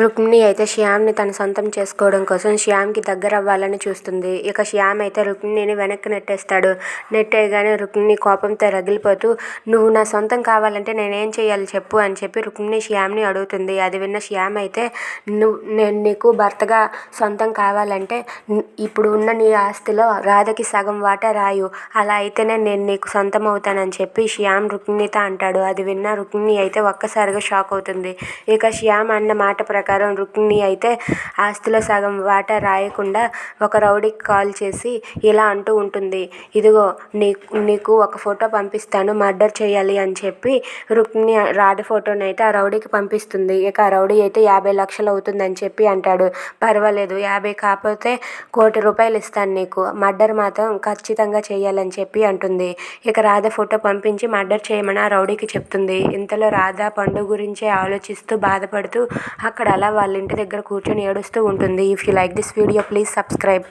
రుక్మిణి అయితే శ్యామ్ని తన సొంతం చేసుకోవడం కోసం శ్యామ్కి దగ్గర అవ్వాలని చూస్తుంది. ఇక శ్యామ్ అయితే రుక్మిణిని వెనక్కి నెట్టేస్తాడు. నెట్టేయగానే రుక్మిణి కోపంతో రగిలిపోతూ నువ్వు నా సొంతం కావాలంటే నేనేం చేయాలి చెప్పు అని చెప్పి రుక్మిణి శ్యామ్ని అడుగుతుంది. అది విన్న శ్యామ్ అయితే నేను నీకు భర్తగా సొంతం కావాలంటే ఇప్పుడు ఉన్న నీ ఆస్తిలో రాధకి సగం వాటా రాయు, అలా అయితేనే నేను నీకు సొంతం అవుతానని చెప్పి శ్యామ్ రుక్మిణితో అంటాడు. అది విన్న రుక్మిణి అయితే ఒక్కసారిగా షాక్ అవుతుంది. ఇక శ్యామ్ అన్న మాట ప్రకారం రుక్మిణి అయితే ఆస్తిలో సగం వాటా రాయకుండా ఒక రౌడీకి కాల్ చేసి ఇలా అంటూ ఉంటుంది, ఇదిగో నీకు ఒక ఫోటో పంపిస్తాను, మర్డర్ చేయాలి అని చెప్పి రుక్మిణి రాధ ఫోటోని అయితే ఆ రౌడీకి పంపిస్తుంది. ఇక ఆ రౌడీ అయితే 50 లక్షలు అవుతుందని చెప్పి అంటాడు. పర్వాలేదు, 50 కాకపోతే 1,00,00,000 రూపాయలు ఇస్తాను నీకు, మర్డర్ మాత్రం ఖచ్చితంగా చేయాలని చెప్పి అంటుంది. ఇక రాధ ఫోటో పంపించి మర్డర్ చేయమని ఆ రౌడీకి చెప్తుంది. ఇంతలో రాధ పండు గురించే ఆలోచిస్తూ బాధపడుతూ అక్కడ అలా వాళ్ళ ఇంటి దగ్గర కూర్చొని ఏడుస్తూ ఉంటుంది. If you like this video please subscribe.